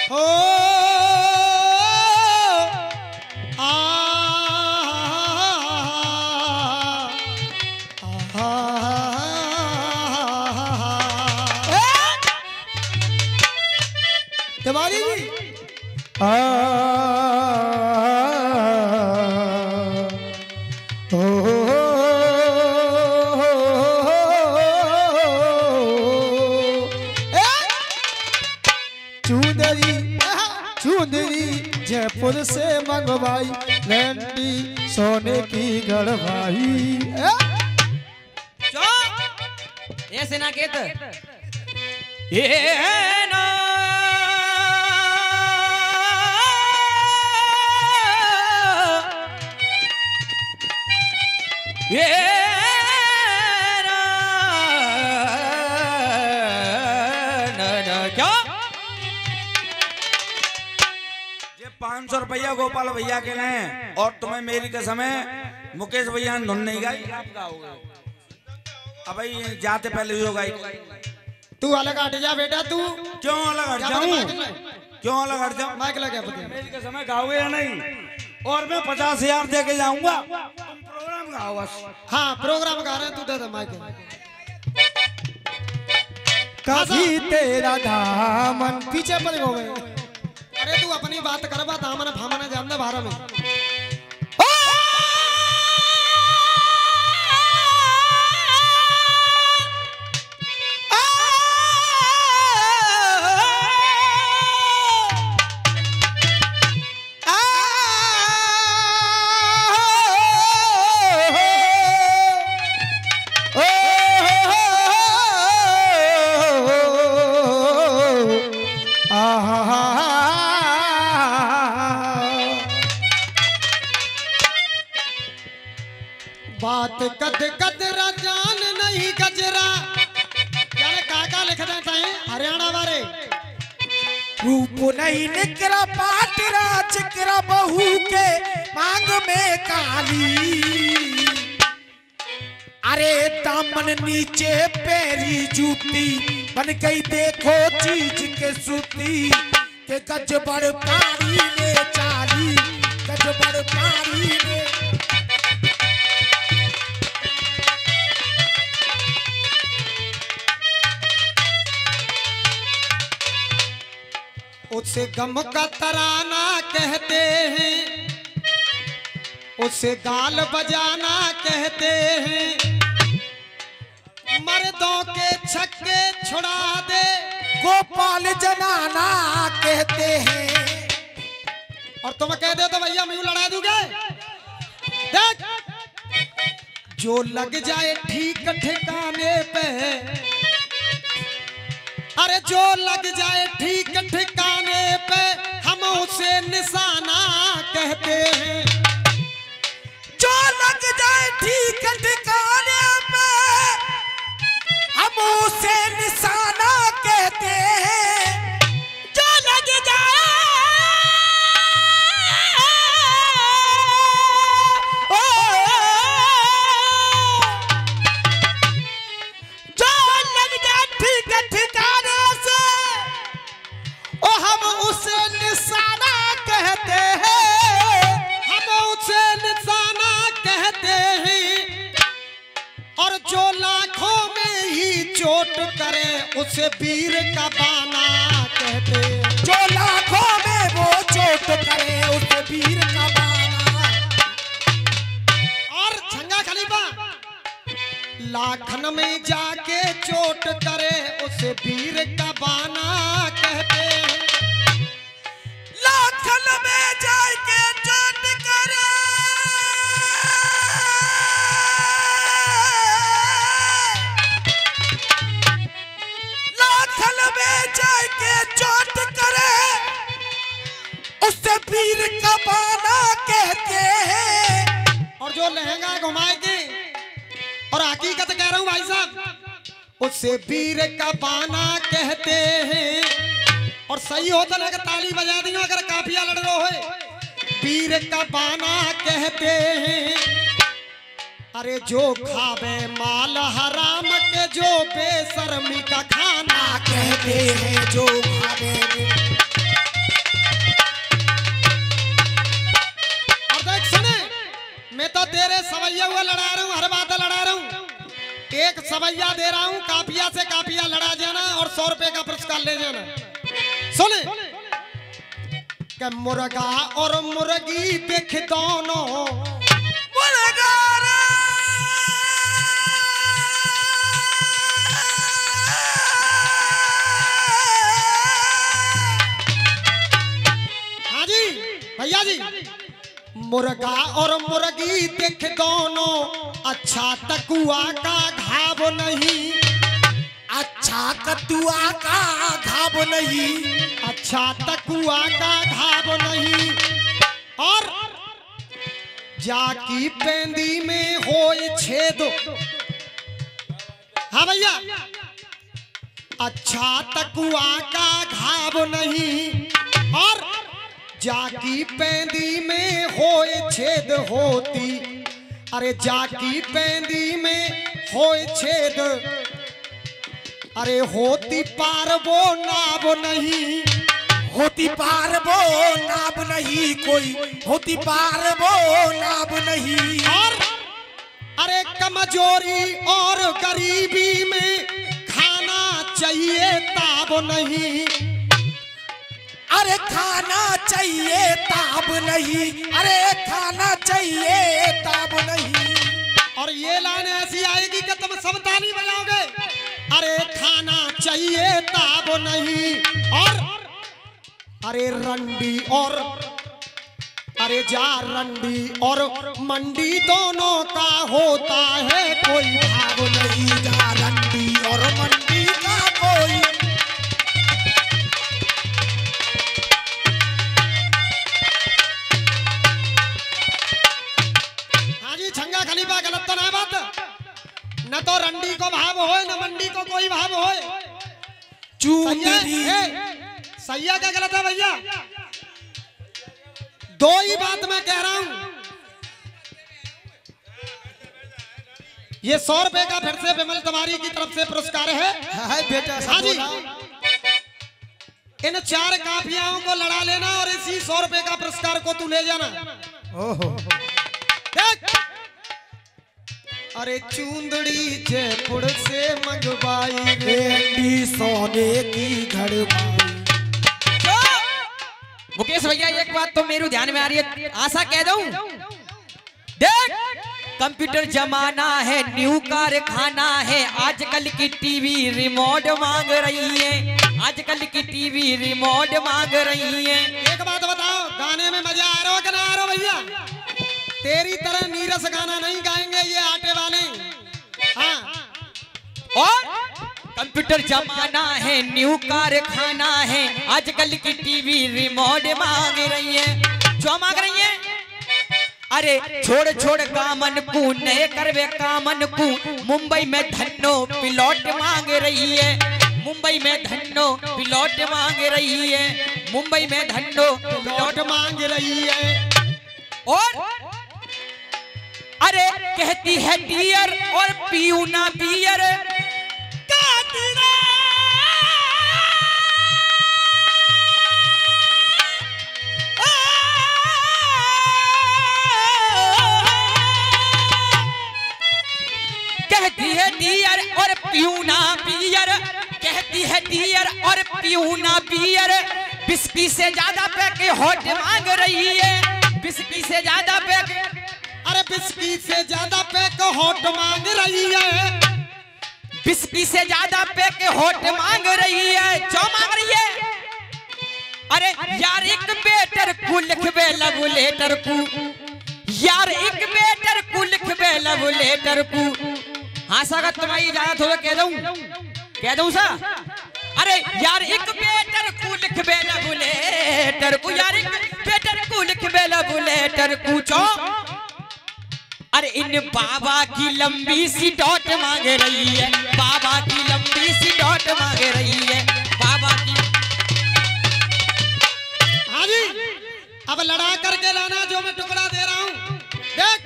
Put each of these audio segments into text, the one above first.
हो आ तिवारी जी चुंदरी जयपुर से मंगवाई लैंडी सोने की गढ़वाई। ऐसे ना कहते ये ना ये क्या 500 रुपया गोपाल भैया के लिए और तुम्हें मेरी कसम है मुकेश भैया ने धुन नहीं गाई आप गाओगे। अब भाई जाते पहले जो गाई तू अलग हट जा बेटा। तू क्यों अलग हट जाऊं? क्यों अलग हट जाऊं? माइक लगा मेरी कसम है गाओगे या नहीं? और मैं 50,000 दे के जाऊंगा, तुम प्रोग्राम गाओ बस। हाँ प्रोग्राम गा रहे हैं, तू दे दे माइक। कभी तेरा दामन पीछे पड़ गए। अरे तू अपनी बात कर, बात हमने भामने जान दे बारे में। बात कद कदरा जान नहीं गजरा यार काका लिख देता है हरियाणा वाले। रूप नहीं निकरा पाटरा चिकरा बहू के मांग में काली। अरे दामन नीचे पैरी जूती बन गई देखो चीज के सूती के गजबड़ पारी में चाली गजबड़ पारी में। उसे गम का तराना कहते हैं, उसे गाल बजाना कहते हैं, मर्दों के छक्के छुड़ा दे गोपाल जनाना कहते हैं। और तुम कह दे तो भैया मैं लड़ा दूंगा। देख जो लग जाए ठीक ठिकाने पे, अरे जो लग जाए ठीक ठिकाने पे हम उसे निशाना कहते हैं। जो लग जाए ठीक ठिकाने पे हम उसे निशाना कहते हैं। जो लग जाए जो लग जाए ठीक ठिकाने से ओ हम उसे निशाना कहते हैं। हम उसे निशाना कहते हैं। और जो लाखों में ही चोट करे उसे वीर का बाना कहते हैं। जो लाखों में वो चोट करे उसे वीर का बाना। और झंगा खलीफा लाखन में जाके चोट करे उसे वीर का बाना कहते हैं। लाखन में जाके चोट करे लाखन में जाके चोट करे उसे वीर का बाना कहते हैं। और जो लहंगा घुमाएगी और हकीकत कह रहा हूं भाई साहब, उसे वीर का बाना कहते हैं। और सही होता ना कि ताली बजा दी अगर काफिया लड़ रहे हो। वीर का बाना कहते हैं। अरे जो खावे माल हराम के जो बेशर्मी का खाना कहते हैं। जो खावे एक सवैया दे रहा हूँ, कापिया से कापिया लड़ा जाना और 100 रुपए का पुरस्कार ले जाना। सुने कि मुर्गा और मुर्गी देख दोनों मुर्गा भैया जी, मुर्गा और मुर्गी देख दोनों, अच्छा तकुआ का घाव नहीं, अच्छा कतुआ का घाव नहीं, अच्छा तकुआ का घाव नहीं। और जाकी पेंदी में होए छेद, हाँ भैया, अच्छा तकुआ का घाव नहीं। और जाकी पेंदी में होए छेद होती, अरे जाकी पेंदी में होए छेद, अरे होती पार वो नाव नहीं, होती पार वो नाव नहीं, कोई होती पार वो नाव नहीं। और अरे कमजोरी और गरीबी में खाना चाहिए ताब नहीं, अरे खाना चाहिए ताब नहीं, अरे खाना चाहिए ताब नहीं। और ये लाइन ऐसी आएगी कि तुम सब ताली बजाओगे, अरे खाना चाहिए ताब नहीं। और अरे रंडी और अरे जा रंडी और मंडी दोनों का होता है कोई भाव नहीं, जा रंडी और मंडी का कोई। छंगा खलीफा गलत तो ना बात, न तो रंडी को भाव होए न मंडी को कोई भाव होए। सैया क्या गलत है भैया? दो ही बात मैं कह रहा हूं। ये 100 रुपए का फिर से विमल तमारी की तरफ से पुरस्कार है बेटा। हाँ जी, इन 4 काफियाओं को लड़ा लेना और इसी 100 रुपए का पुरस्कार को तू ले जाना। ओहो देख, अरे चूंदड़ी जयपुर से मंगवाई बेटी सोने की घड़वाई। मुकेश भैया एक बात तो मेरे ध्यान में आ रही है, आशा कह दूं। देख, कंप्यूटर जमाना है, न्यू कारखाना है, आजकल की टीवी रिमोट मांग रही है, आजकल की टीवी रिमोट मांग रही है। एक बात बताओ, गाने में मजा आ रहा हो कि ना आ रहा भैया? तेरी तरह नीरस गाना नहीं गाएंगे ये आटे वाले। हाँ, और कंप्यूटर जमाना है, न्यू कारखाना है, आजकल की टीवी रिमोट मांग रही है। जो मांग रही है? अरे छोड़ छोड़ कामन को, नए करवे कामन को, मुंबई में धन्नो पिलौट मांग रही है, मुंबई में धन्नो पिलौट मांग रही है, मुंबई में धन्नो पिलौट मांग रही है। और अरे कहती है डियर और पीऊ ना बियर, कहती है डियर और पीऊ ना बियर, कहती है डियर और पीऊ ना बियर, बिस्की से ज्यादा पैके हॉट मांग रही है, बिस्की से ज्यादा पैके, अरे बिस्की से ज्यादा पैक हॉट मांग रही है, बिस्की से ज्यादा पैक हॉट मांग रही है। जो मांग रही है? अरे यार एक बेटर को लिखबे लव लेटर को, यार एक बेटर को लिखबे लव लेटर को। हाँ सागर तुम्हारी इजाजत हो कह दूं सा? अरे यार एक बेटर को लिखबे लव लेटर को, यार एक बेटर को लिखबे लव लेटर को। जो अरे इन बाबा की लंबी सी डॉट मांग रही है, बाबा की लंबी सी डॉट मांग रही है, बाबा की। हाँ जी, अब लड़ा करके लाना जो मैं टुकड़ा दे रहा हूँ। देख,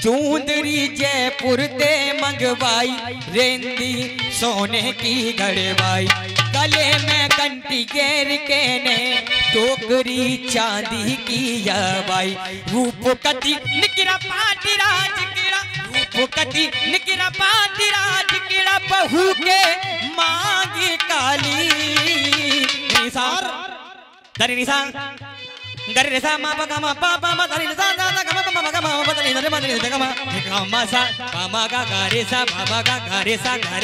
चूंदरी जयपुर ते मंगवाई, रेंदी सोने की गड़वाई, गले में कंटी घेर के ने, टोकरी चांदी की यबाई, रूप कति निकरा पाटी राज किरा, रूप कति निकरा पाटी राज किड़ा बहू के मांगी काली निसार दरी निसा गरे निसा मा पा मा पा पा मा दरी निसा दा गा मा मा गा मा मा दरी दरी मा दरी गा मा सा पा मा गा गा रे सा बाबा गा गा रे सा गा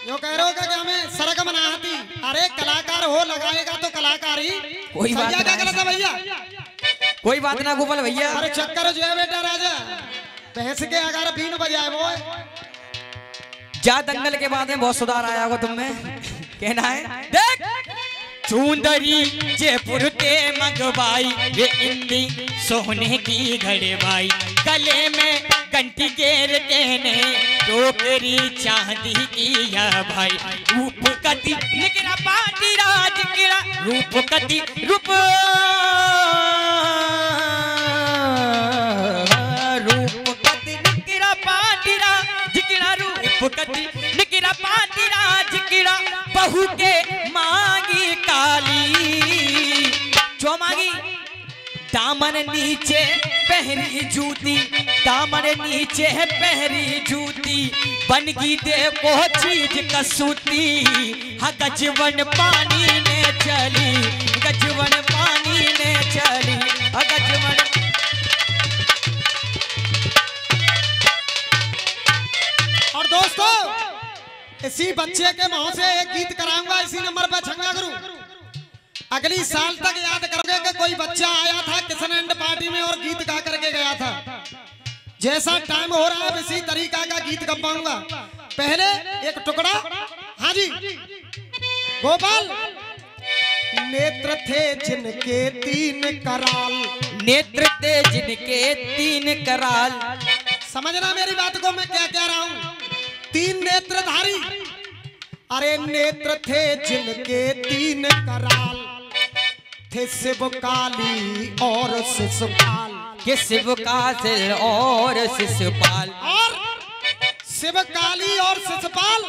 यो कह रहे हो क्या हमें सरग बनाती? अरे कलाकार हो लगाएगा तो कलाकारी। कोई बात क्या गलत है भैया? कोई बात ना गोपाल भैया। अरे चक्कर जो है बेटा राजा भैंस के अगर बीन बजाए वो जा दंगल के बाद में बहुत सुधार आया होगा तुम में। कहना है देख चुंदरी जयपुर के मगबाई वे इंदी सोने की घड़बाई गले में घंटी गेर कहने टोकरी चांदी की या भाई रूप कति निकरा पाटी राज किरा रूप कति रूप कति निकरा पाटी राज किरा रूप कति निकरा पाटी राज किरा बहू के मांगी काली जो मांगी दामन नीचे पहरी जूती दामन नीचे पहरी जूती बनगी देखो चीज कसूती हाँ गजवन पानी में चली गजवन पानी में चली गजवन। और दोस्तों इसी बच्चे के मुंह से एक गीत कराऊंगा इसी नंबर पर छंगा करूं। अगली साल तक याद करोगे कि कोई बच्चा आया था किशन एंड पार्टी में और गीत गा करके गया था। जैसा टाइम हो रहा है इसी तरीका का गीत गा पाऊंगा। पहले एक टुकड़ा। हाँ जी गोपाल। नेत्र थे जिनके 3 कराल नेत्र थे जिनके 3 कराल। समझना मेरी बात को मैं क्या कह रहा हूँ। 3 नेत्रधारी। अरे नेत्र थे जिनके 3 कराल थे शिव काली और शिशुपाल के शिव काल और शिशुपाल और शिव काली और शिशुपाल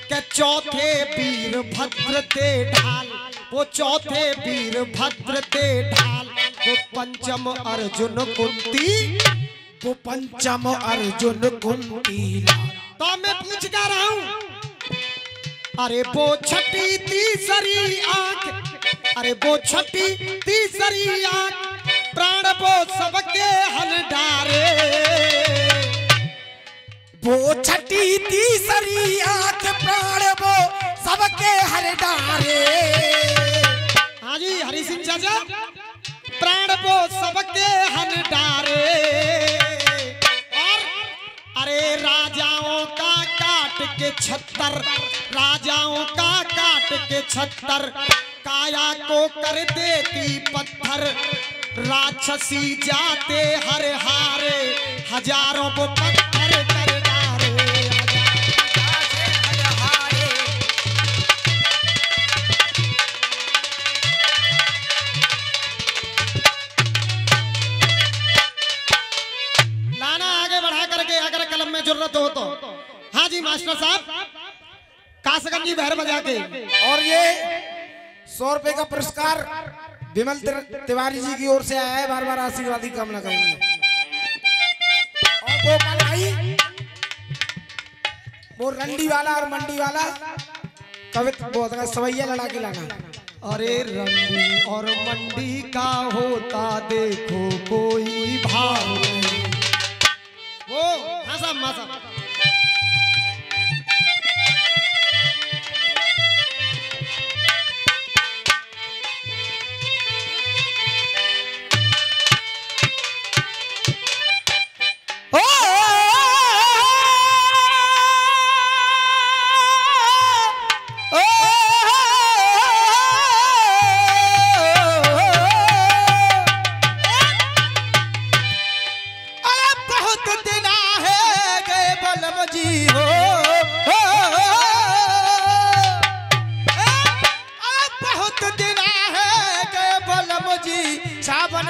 के चौथे वीर भद्र थे ढाल। वो चौथे वीर भद्र थे ढाल। वो पंचम अर्जुन कुंती वो पंचम अर्जुन कुंती। तो मैं पूछ क्या रहा हूँ। अरे वो छठी तीसरी आंख अरे वो छठी तीसरी आंख प्राण वो सबके हल डारे। वो छठी तीसरी आंख प्राण वो सबके हल डारे। हाँ जी हरि सिंह चाचा प्राण वो सबके हल डारे। और अरे राजाओं का काट के 76 राजाओं का काट के 76 काया को कर देती पत्थर। राक्षसी जाते हर हारे हजारों वो पत्थर कर डारे। लाना आगे बढ़ा करके अगर कलम में जरूरत हो तो। हाँ जी मास्टर साहब कासगंजी बहर बजा के। और ये 100 रुपए का पुरस्कार विमल तिवारी जी की ओर से आया है। बार बार आशीर्वाद की कामना करेंगे। और गोपाल भाई वो रंडी वाला और मंडी वाला कवित बहुत सवैया लड़ा के लाना। अरे रंडी और मंडी का होता देखो कोई भाव नहीं। वो हाँ साहब हाँ साहब।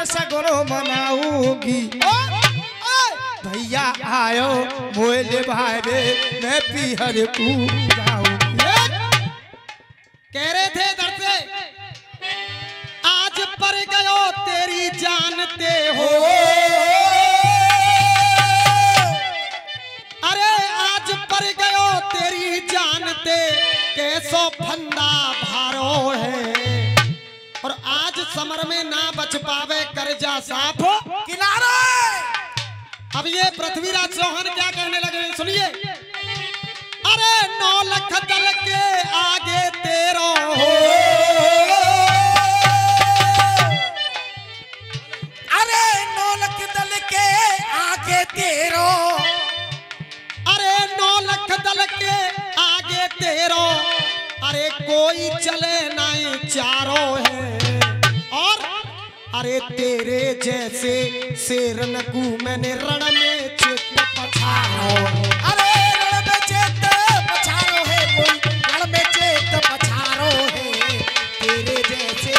सगरो मनाऊंगी भैया आयो मोले भाई मैं पीहर को कह रहे थे दर से आज पर गयो तेरी जानते हो। कैसो फंदा भारो है और आज समर में ना बच पावे कर्जा साफ किनारे। अब ये पृथ्वीराज चौहान क्या कहने लगे सुनिए। अरे 9 लाख दल के आगे तेरो हो, अरे 9 लाख दल के आगे तेरो, अरे 9 लाख दल के आगे तेरो, अरे कोई चले नहीं चारों है और अरे तेरे जैसे शेर नकू मैंने रण में चित पछाड़ो। अरे रण में चेत पछाड़ो है, कोई रण में चेत पछाड़ो है, तेरे जैसे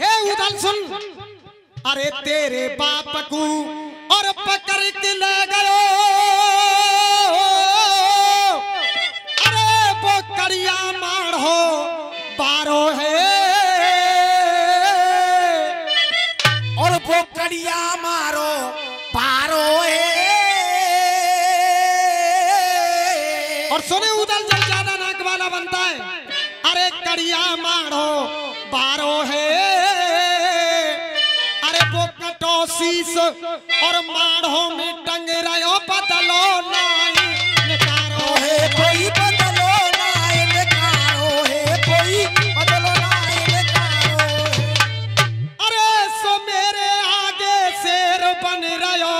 हे उधल सुन, अरे तेरे बाप को और पकड़ के ले गयो, अरे वो करिया मारो बारो है और वो कड़िया मारो पारो है। और सुने उधल जल ज्यादा नाक वाला बनता है। अरे करिया मारो बारो है, अरे वो कटो शीस और मारो में टंग रहो बदलो नहीं निकारो है। कोई बदलो नाय निकारो है, कोई बदलो नाय निकारो है। अरे सो मेरे आगे शेर बन रहो,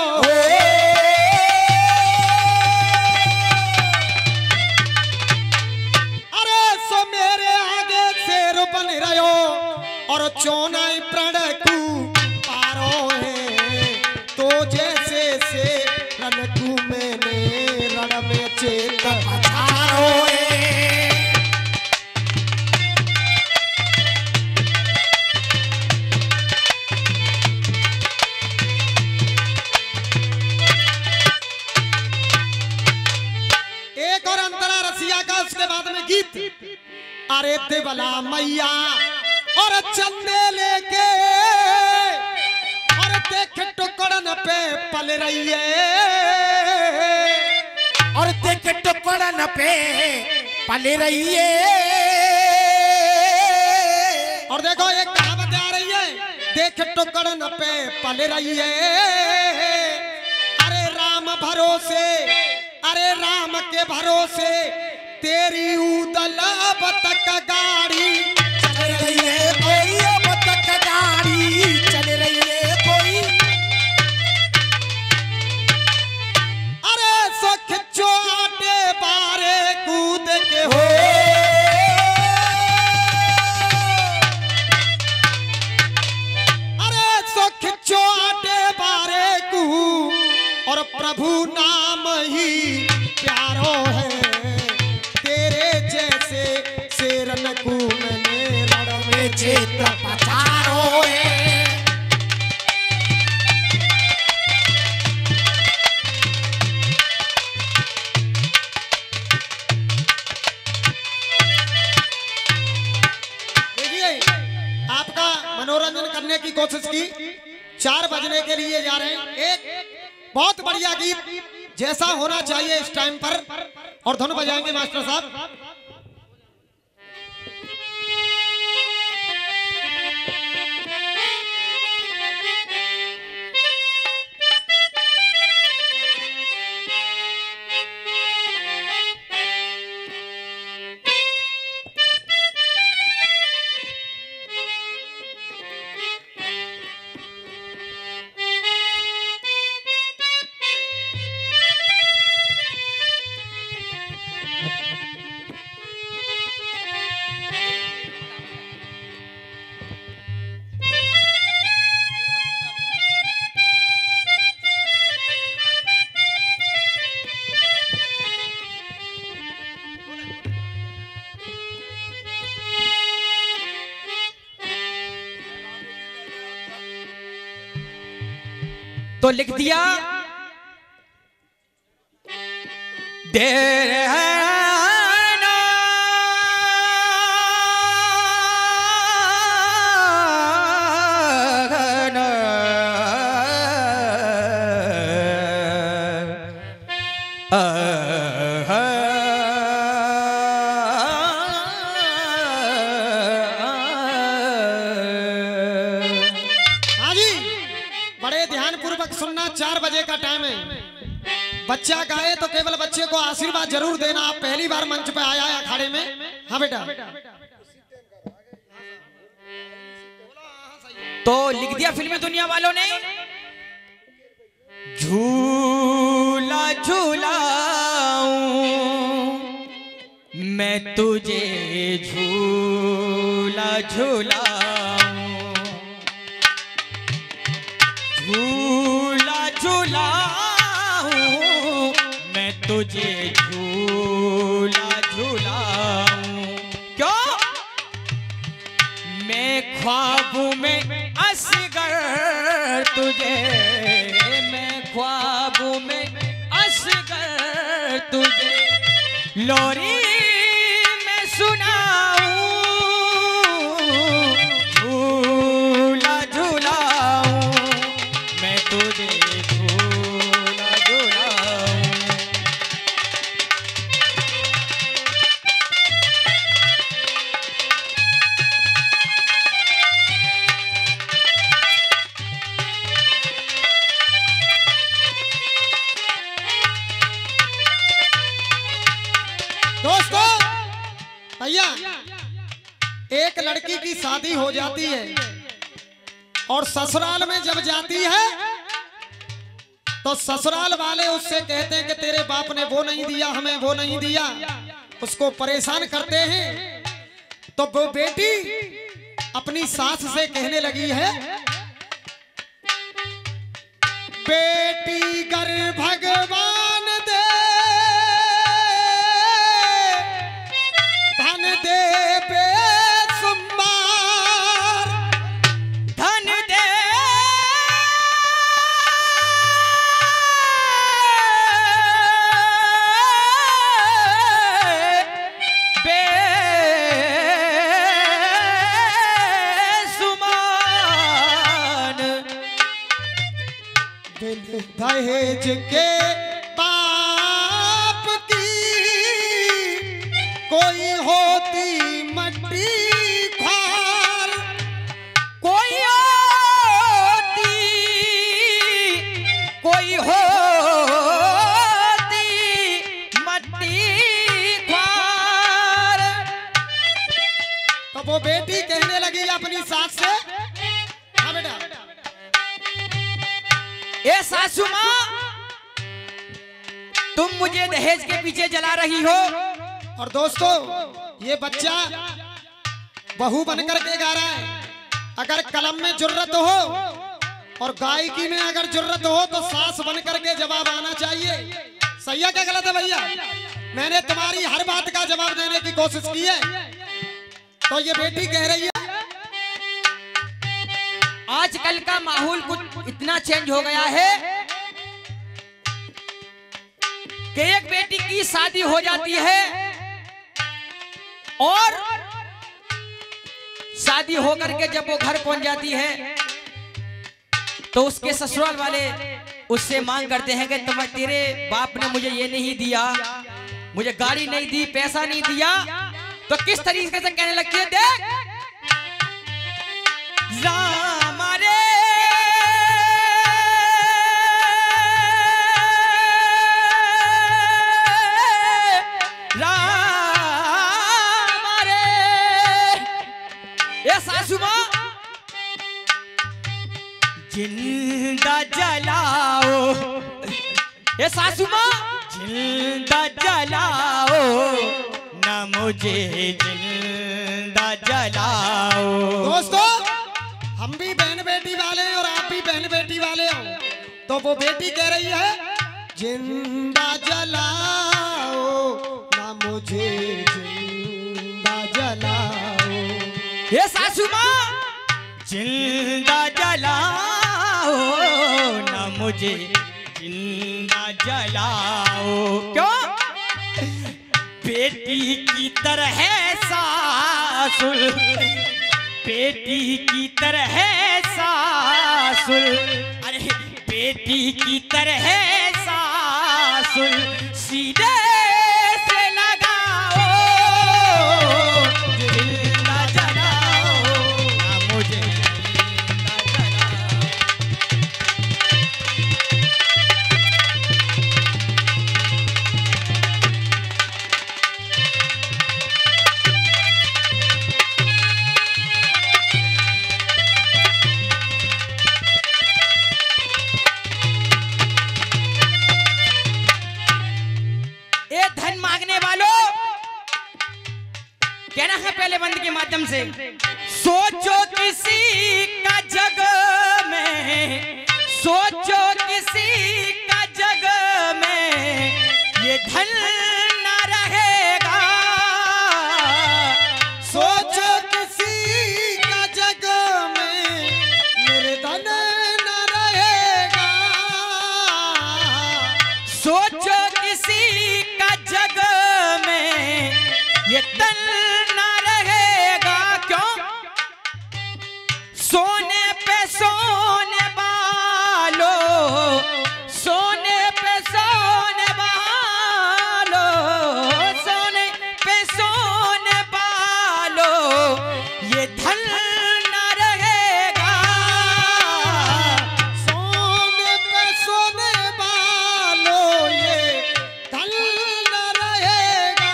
अरे सो मेरे आगे शेर बन रहो और चोनाई प्रण को पारो है, तो जैसे से रण को मैंने रण में चेत पछाड़ो है। एक और अंतरा रसिया का उसके बाद में गीत। अरे देवला मैया और चंदे लेके और देख टुकड़न पे पल रही है, और देख टुकड़न पे पल रही है। और देखो एक कहावत आ रही है, देख टुकड़न पे पल रही है। अरे राम भरोसे, अरे राम के भरोसे तेरी उदल अब तक गाड़ी चल रही है कोई, अब तक गाड़ी चल रही है कोई। अरे सो खिच्चो आटे बारे कूद के हो, अरे सो खिच्चो आटे बारे कू और प्रभु नाम ही प्यारो है, तेरे जैसे शेरन को मैंने रण में चेत पछाड़ो है। देखिए आपका मनोरंजन करने की कोशिश की। 4 बजने के लिए जा रहे हैं। एक बहुत बढ़िया गीत जैसा होना चाहिए इस टाइम पर, और धुन बजाएंगे मास्टर साहब। तो लिख दिया देर 4 बजे का टाइम है। बच्चा गाए तो केवल बच्चे को आशीर्वाद जरूर देना। आप पहली बार मंच पे आया है अखाड़े में। हाँ बेटा, तो लिख दिया फिल्मी दुनिया वालों ने, झूला झूलाऊं मैं तुझे, झूला झूलाऊं, झूला झूलाऊं मैं तुझे, झूला झूलाऊं। क्यों? मैं ख्वाब में असगर तुझे, मैं ख्वाब में असगर तुझे लोरी में सुनाऊं, झूला झूलाऊं मैं तुझे, झूला झूलाऊं। दोस्तों भैया, एक लड़की की शादी हो जाती है और ससुराल में जब जाती है तो ससुराल वाले उससे कहते हैं कि तेरे बाप ने वो नहीं दिया, हमें वो नहीं दिया, उसको परेशान करते हैं। तो वो बेटी अपनी सास से कहने लगी है, बेटी गर भगवान दे, धन दे बेसुमार, धन दे बेसुमान, दहेज के बाप की कोई होती मट्टी ख्वार, कोई होती, कोई होती मट्टी ख्वार। तो वो बेटी कहने लगी अपनी सास से, हाँ बेटा, ए सासू माँ, तुम मुझे दहेज के पीछे जला रही हो। और दोस्तों ये बच्चा बहू बनकर के गा रहा है। अगर कलम में जुर्रत हो और गायकी में अगर जुर्रत हो तो सास बनकर के जवाब आना चाहिए। सही है क्या गलत है भैया? मैंने तुम्हारी हर बात का जवाब देने की कोशिश की है। तो ये बेटी कह रही है, आजकल का माहौल कुछ इतना चेंज हो गया है कि एक बेटी की शादी हो जाती है और शादी होकर के जब वो घर पहुंच जाती है तो उसके ससुराल वाले उससे मांग करते हैं कि तेरे बाप ने मुझे ये नहीं दिया, मुझे गाड़ी नहीं दी, पैसा नहीं दिया। तो किस तरीके से कहने लगती है, देख राम रे राम रे, ये सासू माँ जिंदा जलाओ, ये सासू माँ जिंदा जलाओ ना मुझे, जिंदा जलाओ। दोस्तों हम भी बहन बेटी वाले हैं और आप भी बहन बेटी वाले हो। तो वो बेटी कह रही है, जिंदा जलाओ ना मुझे, जिंदा जलाओ। ये सासू माँ जिंदा जलाओ ना मुझे, जिंदा जलाओ। क्यों? बेटी की तरह सासुर, बेटी की तरह सासुर, अरे बेटी की तरह सासुर सीधे से लगाओ, जिंदा जलाओ ना मुझे, जिंदा जलाओ। कहना है पहले बंद के माध्यम से, सोचो किसी का जग में, सोचो किसी का जग में ये धन न रहेगा, सोचो किसी का जग में मेरे धन न रहेगा, सोचो किसी का जग में ये तन न रहेगा। क्यों? सोने पे सोने वालो, सोने पे सोने वालो, सोने पे सोने वालो ये धन न रहेगा, सोने पे सोने वालों ये धन न रहेगा।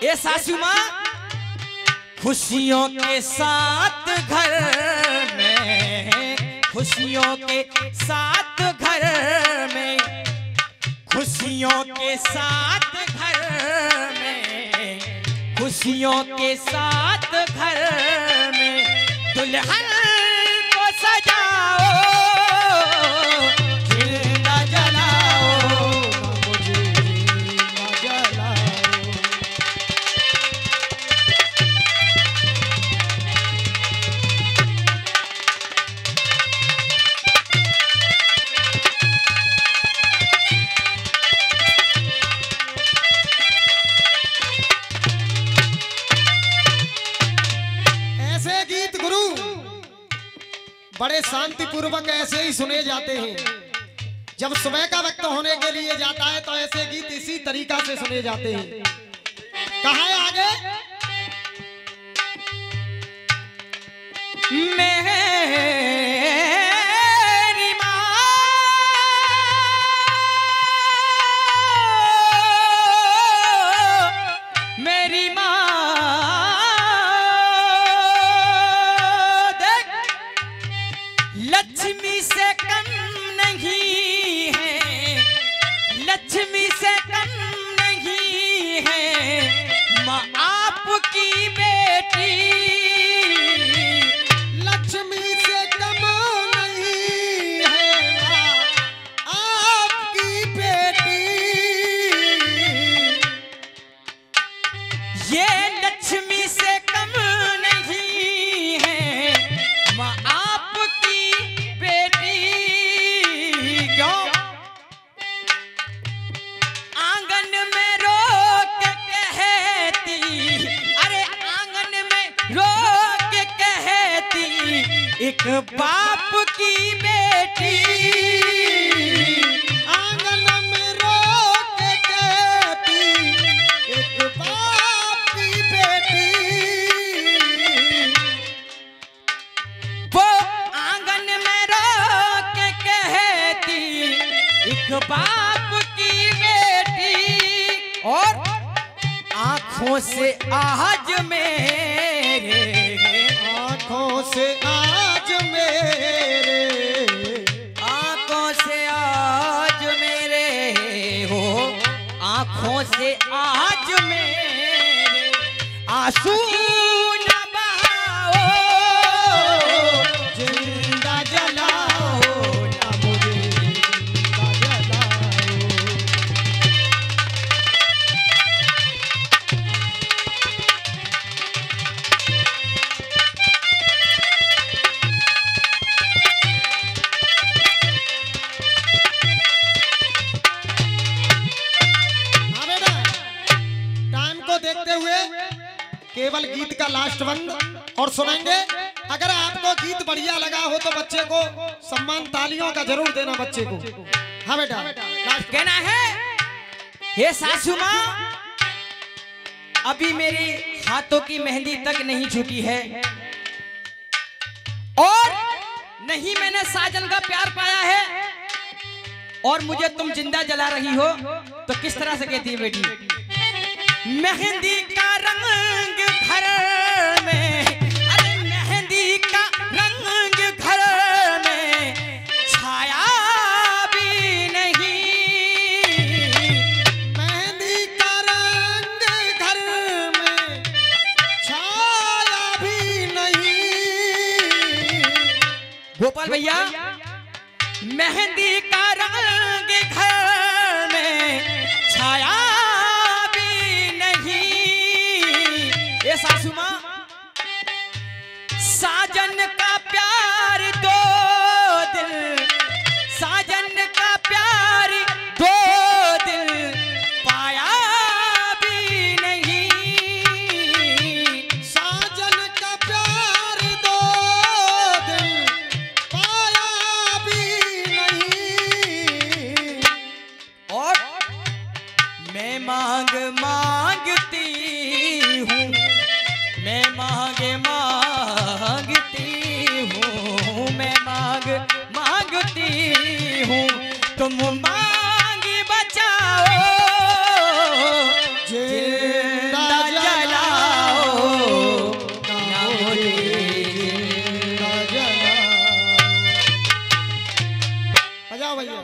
ये सासू माँ खुशियों के साथ घर में, खुशियों के साथ घर में, खुशियों के साथ घर में, खुशियों के साथ घर में दुल्हन को सजाओ, जिंदा जलाओ, मुझे न जलाओ। ऐसे गीत गुरु बड़े शांति पूर्वक ऐसे ही सुने जाते हैं। जब सुबह का वक्त होने के लिए जाता है तो ऐसे गीत इसी तरीका से सुने जाते हैं। कहा है आगे, मेरी माँ, मेरी माँ देख लक्ष्मी से कम नहीं है, लक्ष्मी से कम नहीं है माँ आपकी बेटी, लक्ष्मी से कम नहीं है माँ आपकी बेटी। ये लक्ष्मी से कम नहीं है माँ आपकी बेटी। क्यों? आंगन में रो के कहती, अरे आंगन में रो के कहती एक बाप की बेटी, आंगन में रो के कहती एक बाप की बेटी। वो आंगन में रो के कहती एक बाप की बेटी, और आंखों से आज मेरे, आंखों से आज मेरे, आंखों से आज मेरे हो, आंखों से आज मेरे आंसू न बहाओ, जिंदा जलाओ ना मुझे जिंदा जलाओ। हाँ बेटा, टाइम को देखते हुए केवल गीत का लास्ट बंद और सुनेंगे। अगर आपको गीत बढ़िया लगा हो तो बच्चे को सम्मान तालियों का जरूर देना बच्चे को। हाँ बेटा, लास्ट कहना है, हे सासू माँ अभी मेरे हाथों की मेहंदी तक नहीं छूटी है, और नहीं मैंने साजन का प्यार पाया है, और मुझे तुम जिंदा जला रही हो। तो किस तरह से कहती है बेटी, मेहंदी का रंग घर में, अरे मेहंदी का रंग घर में छाया भी नहीं, मेहंदी का रंग घर गोपाल भैया मेहंदी का रंग घर में छाया भी नहीं। ये सासू माँ साजन का प्यार दो दिल, साजन का प्यार दो दिल पाया भी नहीं। साजन का प्यार दो दिल पाया भी नहीं। और मैं मांग मांगती हूँ, मैं मांगती हूँ, मैं मांगती हूँ, तुम मांग बचाओ, जिंदा जलाओ ना मुझे जिंदा जलाओ। बजाओ भैया।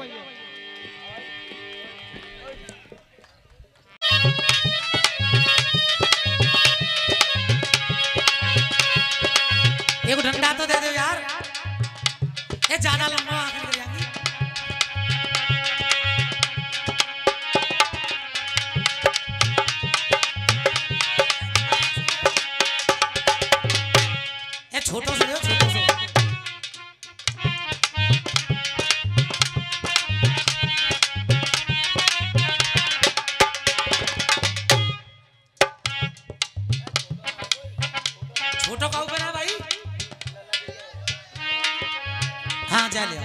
एक डंडा तो दे दो यार, ये ज्यादा लंबा आंख निकल जाएंगी। ये छोटो से दो, छोटो से। छोटो का ऊपर है भाई। हाँ जा ले।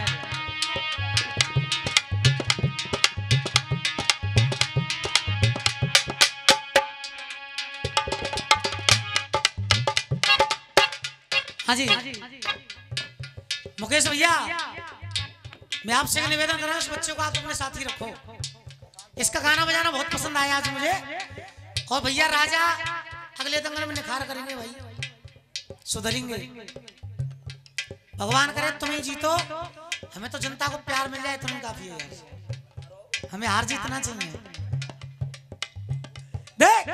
हाँ जी मुकेश भैया, मैं आपसे निवेदन कर रहा हूँ, इस बच्चे को आप अपने साथ ही रखो। इसका गाना बजाना बहुत पसंद आया आज मुझे। और भैया राजा अगले दंगल में निखार करेंगे भाई, सुधरेंगे। भगवान करे तुम ही जीतो, हमें तो जनता को प्यार मिल जाए तुम्हें काफी है यार, हमें हार जीतना चाहिए। देख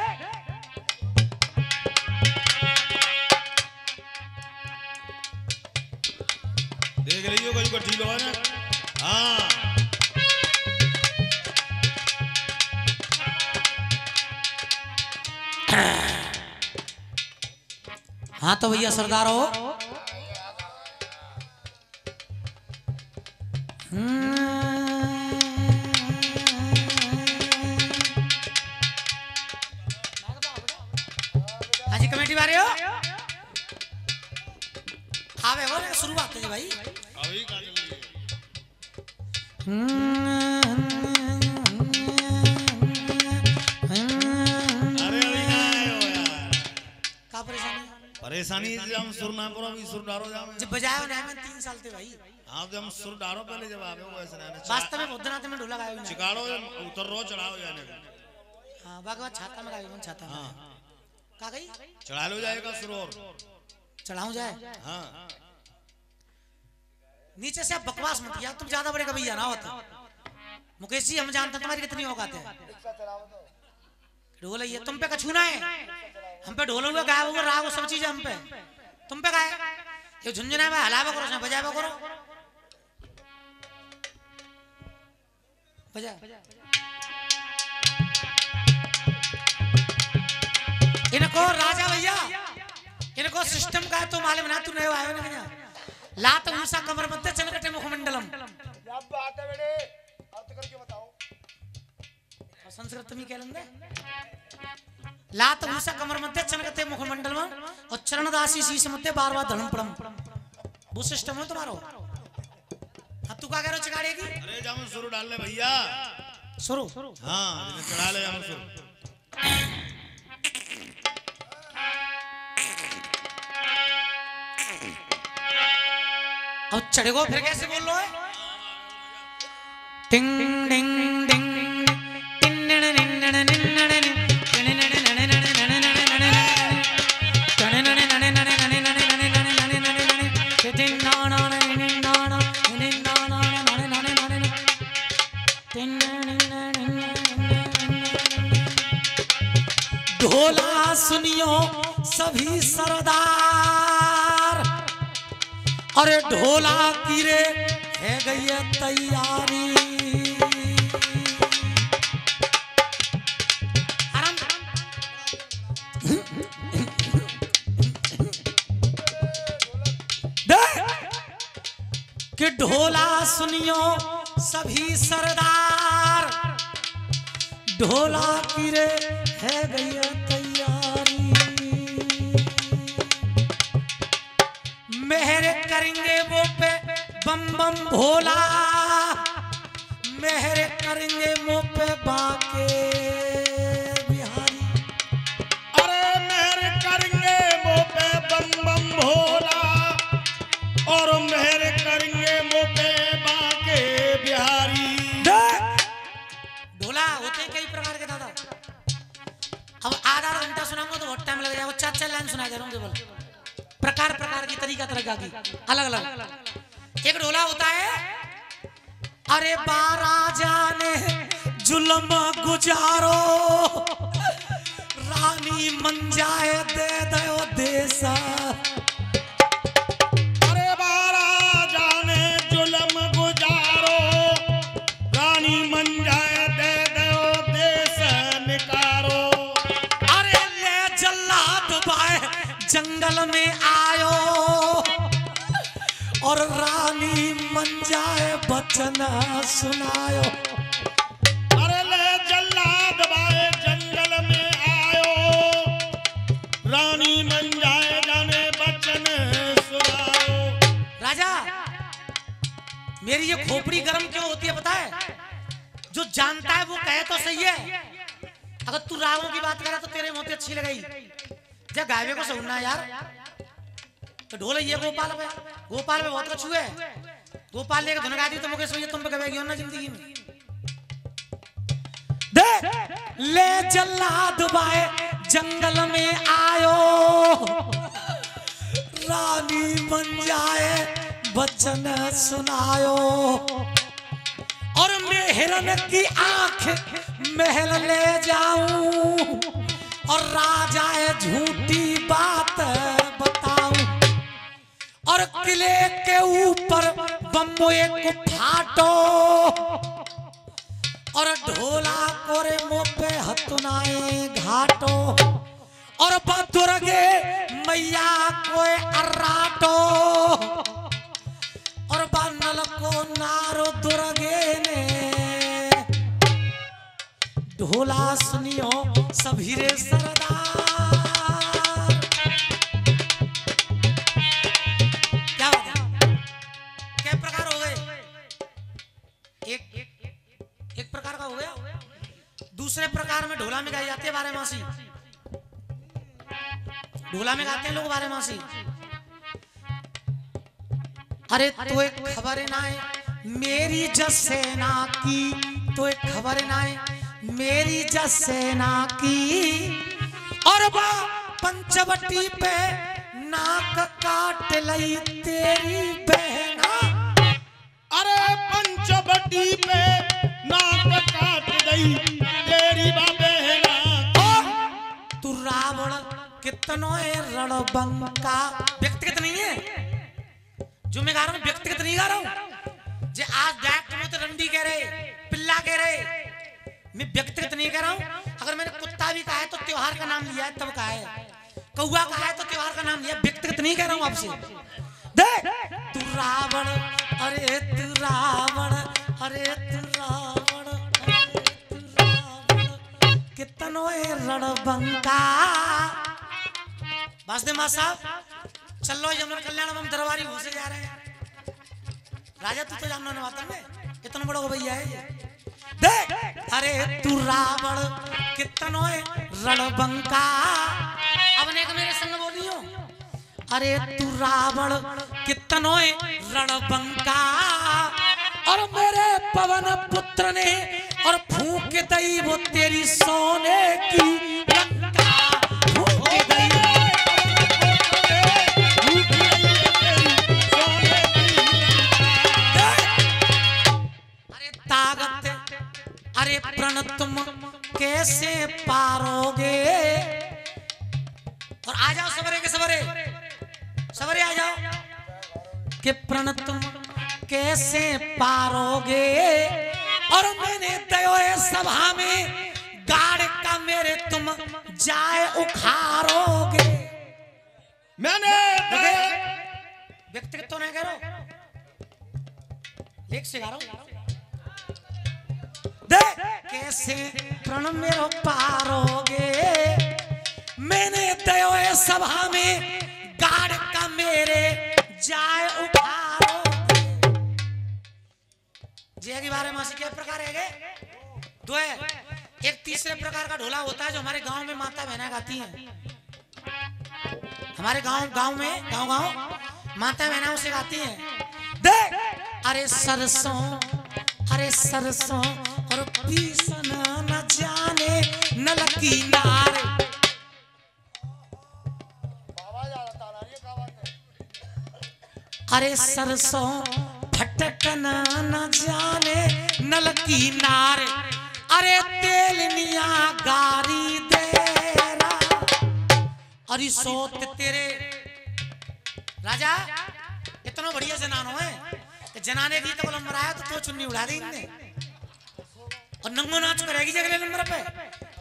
देख रही हो कोई को ढीलो है ना। हाँ हाँ तो भैया सरदार हो। हाँ जी कमेटी वाले हो, आवे हो ना शुरुआत है भाई। अभी का चल रही है। अरे अभी ना आए हो यार। का परेशानी? परेशानी है हम सुर ना करो, अभी सुर डालो जाओ। जब बजाया ना मैं 3 साल थे भाई। हाँ तो हम सुर डालो पहले, जब आवे वो ऐसे ना वास्तव में बुद्धनाथ में ढोलक आयो ना। चिकाड़ो उतर रो चढ़ाओ जाने को। हाँ बागवा छाता में गायो, छाता में। हाँ का गई चढ़ा लो जाएगा सुर और। चढ़ाऊं जाए? हाँ नीचे से आप बकवास मत किया, तुम ज्यादा बड़े कभी ना होते। मुकेश जी हम जानते हैं तुम्हारी कितनी औकात है। ढोल ये तुम पे कछूना है, हम पे ढोल हुआ गाया हुआ राग सब चीज हम पे, तुम पे गाय ये झुंझुना में हलावा करो, बजावा करो, बजा। इनको राजा भैया, इनको सिस्टम का है तो मालूम ना, तू नहीं आयो ना लात ऊंसा कमर मध्य चलकटे मुखमंडलम। संस्कृत में क्या लेंगे? लात ऊंसा कमर मध्य चलकटे मुखमंडलम और चरण दासी शीश मध्य बार-बार धर्म परम। वो सिस्टम है तुम्हारा। अब तू क्या कह रहा चिकाड़ेगी? अरे जाम सुर डाल ले भैया, सुरो। हाँ चढ़ा ले जाम सुर। अब चढ़ेगो फिर कैसे बोल लो है? टिंग डिंग डिंग ढोला सुनियो सभी सरदार अरे ढोला की रे है गई है तैयारी। कि ढोला सुनियो सभी सरदार, ढोला की रे है गई है तैयारी। मेहर करेंगे वो पे बम बम भोला, मेहर करेंगे वो पे बाके बिहारी। अरे मेहर करेंगे वो पे बम बम भोला, और मेहर करेंगे वो पे बाके बिहारी। ढोला होते हैं कई प्रकार के दादा। अब आधा घंटा सुनाऊंगा तो बहुत टाइम लग जाएगा। 4-4 लाइन सुना दे रहा हूँ केवल। प्रकार प्रकार की तरीका तरीका की अलग अलग। एक ढोला होता है, अरे बाराजा ने जुल्म गुजारो, रानी मंजाए दे दो देसा। अरे बाराजा ने जुल्म गुजारो, रानी मंजाए दे दो देश निकारो। अरे ले जल्लाद बाए जंगल में आयो, और रानी मंजाए बचन सुनायो। अरे ले जल्लाद बाए जंगल में आयो, रानी मंजाए जाने बचन सुनाओ। राजा मेरी ये खोपड़ी गर्म क्यों होती है पता है? जो जानता है वो कहे तो सही है। अगर तू रागों की बात करे तो तेरे मोती अच्छी लगेगी, जब गायबे को सुनना यार। तो ढोल ये गोपाल पे, गोपाल में बहुत कछु है। गोपाल लेकर धुन गा दी तो मुकेश भैया तुम पे कहेगी ना जिंदगी में। दे ले जल्लाद बाए जंगल में आयो, रानी बन जाए बचन सुनायो। और मैं हिरन की आंख महल ले जाऊं, और राजा झूठी बात बताऊं। और किले के ऊपर बम्बे को फाटो, और ढोला कोरे मुंह पे हथुनाए घाटो। और बदुर्गे मैया को अर्राटो, और बानल को नारो दुर्गे ने। ढोला सुनियो सभी रे सरदार। क्या बात है? क्या प्रकार हो गए? एक प्रकार का हो गया। दूसरे प्रकार में ढोला में गाई जाती है बारहमासी। ढोला में गाते हैं लोग बारहमासी। अरे तो एक खबर ना है मेरी जसेना की, तो एक खबर ना है मेरी जसेना की। और बा पंचवटी पे नाक काट लई तेरी बहना। अरे पंचवटी पे नाक काट गई तेरी बहना। तू रावण कितनो है रणबंका। व्यक्तिगत नहीं है जो मैं गा रहा हूँ, व्यक्तिगत नहीं गा रहा हूँ। जे आज डायरेक्ट में तो रंडी कह रहे, पिल्ला कह रहे, मैं व्यक्तिगत नहीं कह रहा हूँ। अगर मैंने कुत्ता भी कहा है तो त्योहार का नाम लिया है तब कहा है, कौआ कहा है तो त्योहार का नाम लिया। व्यक्तिगत नहीं कह रहा हूँ आपसे। देख तू रावण, अरे तू रावण, अरे तू रावण, अरे तू रावण कितनो है रणबंका। वासुदेव साहब चल लो जमुना कल्याण में दरबारी घुसे जा रहे हैं। राजा तू तो जानना नवातन में इतना बड़ा हो भैया है ये। देख अरे तू रावण कितनो है रणबंका। अब ने मेरे संग बोलियो, अरे तू रावण कितनो है रणबंका। और मेरे पवन पुत्र ने और फूंक दई वो तेरी सोने की लंका। फूंक दई अरे प्रण तुम कैसे पारोगे। और आ जाओ सवरे के सवरे, सवरे आ जाओ कि प्रण तुम कैसे पारोगे, और मैंने दयो सभा में गाड़ का मेरे तुम जाए उखाड़ोगे। मैंने व्यक्तिगत तो नहीं कह रहा, लेख से गा रहा हूं। कैसे प्रण मेरो पारोगे, मैंने दयो सभा में गाड़ का मेरे जाए उखाड़ोगे। जय के बारे में क्या प्रकार है दो है। एक तीसरे प्रकार का ढोला होता है जो हमारे गांव में माता बहना गाती हैं। हमारे गांव में माता बहना उसे गाती हैं। देख अरे सरसों और पीसन न जाने नल की नार। अरे सरसों फटकना न जाने नल की नार। अरे तेल निया गारी देरा। अरे सोत तेरे राजा इतना बढ़िया जनानो है। जनाने गीत को नंबर आया तो चुन्नी उड़ा दी इनने, और नंगो नाच करेगी अगले नंबर पे।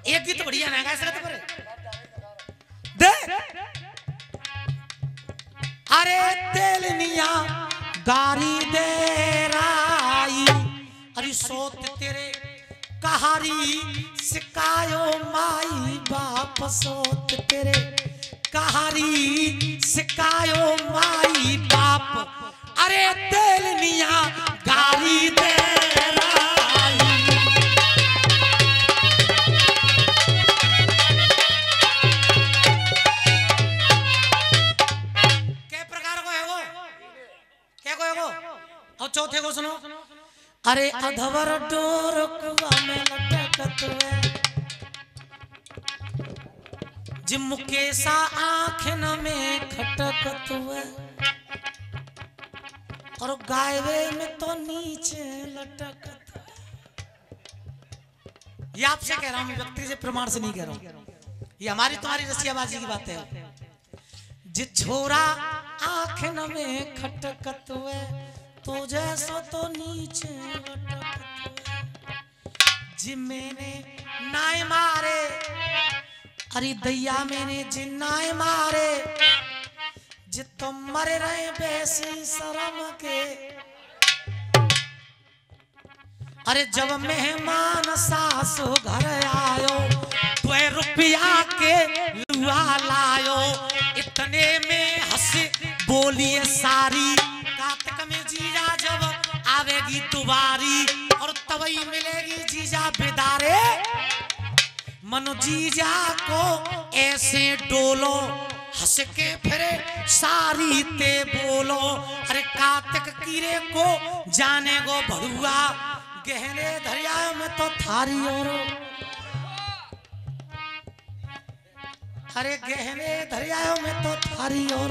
एक गीत बढ़िया ना गाय सकते पर दे। अरे तेल निया गारी दे राई। अरे सोत तेरे कहारी सिकायो माई बाप। सोत तेरे कहारी सिकायो माई बाप। अरे तेल निया गारी दे राई। क्या प्रकार को है वो, क्या को है वो। और चौथे को सुनो। अरे अधवर डोर कुआ में लटकत है, जिम केसा आँखन में खटकत है, और गायवे में तो नीचे लटकत। ये आपसे कह रहा हूं, व्यक्ति से प्रमाण से नहीं कह रहा हूं। ये हमारी तुम्हारी रसियाबाजी की बात है। जिस छोरा आँखन में खटकत है, तो जैसा तो नीचे लटकत। जिम मैंने नाय मारे, अरे दैया मैंने जिन नाय मारे। जित तो मर रहे बेसी शर्म के। अरे जब मेहमान सासु घर आयो, तो रुपया के लुआ लायो। इतने में हंस बोलिए सारी। कातक में जीजा जब आवेगी दुबारी, और तभी मिलेगी जीजा बेदारे। मनो जीजा को ऐसे डोलो, हंस के फिरे सारी ते बोलो। अरे कातक कीरे को जाने गो भड़ुआ। गहने दरिया में तो थारी और, अरे गहने दरिया में तो थारी और।